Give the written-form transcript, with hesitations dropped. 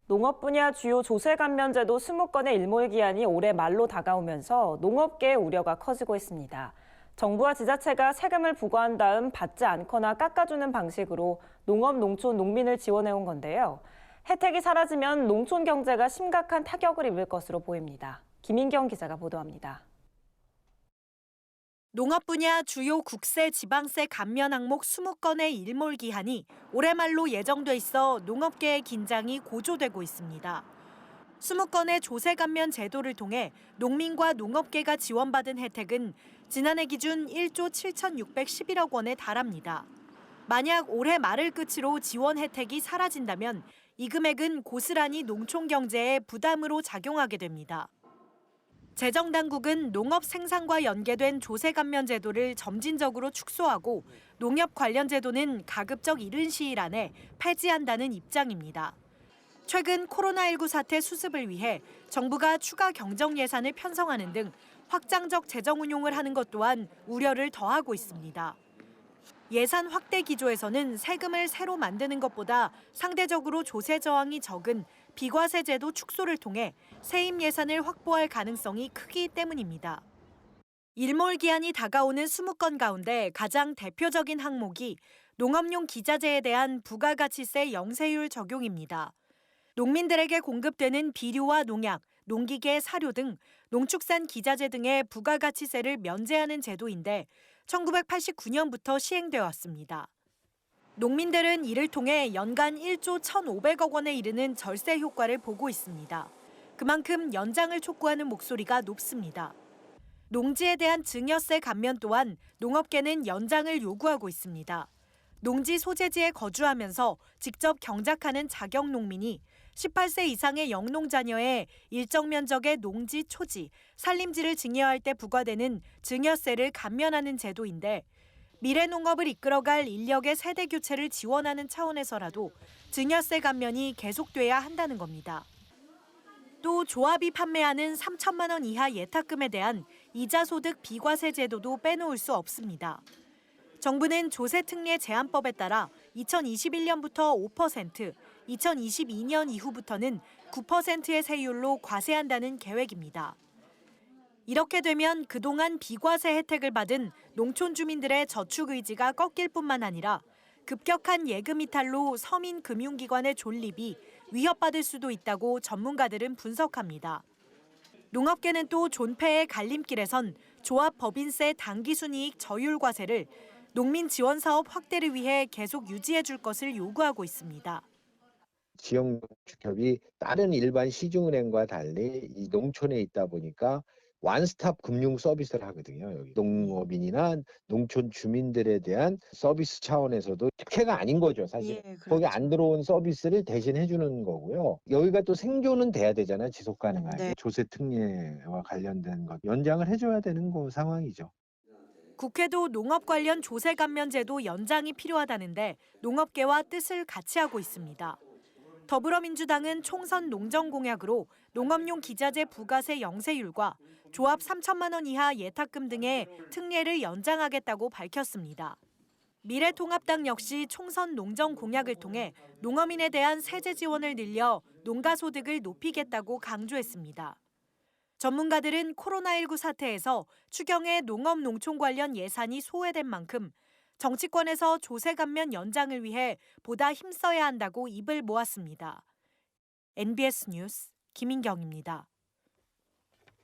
농업 분야 주요 조세 감면제도 20건의 일몰기한이 올해 말로 다가오면서 농업계의 우려가 커지고 있습니다. 정부와 지자체가 세금을 부과한 다음 받지 않거나 깎아주는 방식으로 농업, 농촌, 농민을 지원해온 건데요. 혜택이 사라지면 농촌 경제가 심각한 타격을 입을 것으로 보입니다. 김인경 기자가 보도합니다. 농업 분야 주요 국세, 지방세 감면 항목 20건의 일몰 기한이 올해 말로 예정돼 있어 농업계의 긴장이 고조되고 있습니다. 20건의 조세 감면 제도를 통해 농민과 농업계가 지원받은 혜택은 지난해 기준 1조 7,611억 원에 달합니다. 만약 올해 말을 끝으로 지원 혜택이 사라진다면 이 금액은 고스란히 농촌 경제에 부담으로 작용하게 됩니다. 재정당국은 농업 생산과 연계된 조세 감면 제도를 점진적으로 축소하고 농협 관련 제도는 가급적 이른 시일 안에 폐지한다는 입장입니다. 최근 코로나19 사태 수습을 위해 정부가 추가 경정 예산을 편성하는 등 확장적 재정 운용을 하는 것 또한 우려를 더하고 있습니다. 예산 확대 기조에서는 세금을 새로 만드는 것보다 상대적으로 조세 저항이 적은 비과세 제도 축소를 통해 세입 예산을 확보할 가능성이 크기 때문입니다. 일몰 기한이 다가오는 20건 가운데 가장 대표적인 항목이 농업용 기자재에 대한 부가가치세 영세율 적용입니다. 농민들에게 공급되는 비료와 농약, 농기계, 사료 등 농축산 기자재 등의 부가가치세를 면제하는 제도인데 1989년부터 시행돼 왔습니다. 농민들은 이를 통해 연간 1조 1,500억 원에 이르는 절세 효과를 보고 있습니다. 그만큼 연장을 촉구하는 목소리가 높습니다. 농지에 대한 증여세 감면 또한 농업계는 연장을 요구하고 있습니다. 농지 소재지에 거주하면서 직접 경작하는 자격 농민이 18세 이상의 영농자녀의 일정 면적의 농지, 초지, 산림지를 증여할 때 부과되는 증여세를 감면하는 제도인데 미래 농업을 이끌어갈 인력의 세대 교체를 지원하는 차원에서라도 증여세 감면이 계속돼야 한다는 겁니다. 또 조합이 판매하는 3천만 원 이하 예탁금에 대한 이자소득 비과세 제도도 빼놓을 수 없습니다. 정부는 조세특례 제한법에 따라 2021년부터 5%, 2022년 이후부터는 9%의 세율로 과세한다는 계획입니다. 이렇게 되면 그동안 비과세 혜택을 받은 농촌 주민들의 저축 의지가 꺾일 뿐만 아니라 급격한 예금 이탈로 서민 금융기관의 존립이 위협받을 수도 있다고 전문가들은 분석합니다. 농업계는 또 존폐의 갈림길에선 조합 법인세 당기순이익 저율과세를 농민 지원 사업 확대를 위해 계속 유지해 줄 것을 요구하고 있습니다. 지역농축협이 다른 일반 시중은행과 달리 이 농촌에 있다 보니까 원스톱 금융 서비스를 하거든요. 여기 농업인이나 농촌 주민들에 대한 서비스 차원에서도 특혜가 아닌 거죠, 사실. 거기 안 들어온 서비스를 대신 해주는 거고요. 여기가 또 생존은 돼야 되잖아요, 지속 가능하게. 조세 특례와 관련된 것 연장을 해줘야 되는 거 상황이죠. 국회도 농업 관련 조세 감면 제도 연장이 필요하다는데 농업계와 뜻을 같이 하고 있습니다. 더불어민주당은 총선 농정 공약으로 농업용 기자재 부가세 영세율과 조합 3천만 원 이하 예탁금 등의 특례를 연장하겠다고 밝혔습니다. 미래통합당 역시 총선 농정 공약을 통해 농어민에 대한 세제 지원을 늘려 농가 소득을 높이겠다고 강조했습니다. 전문가들은 코로나19 사태에서 추경의 농업 농촌 관련 예산이 소외된 만큼 정치권에서 조세 감면 연장을 위해 보다 힘써야 한다고 입을 모았습니다. NBS 뉴스 김인경입니다.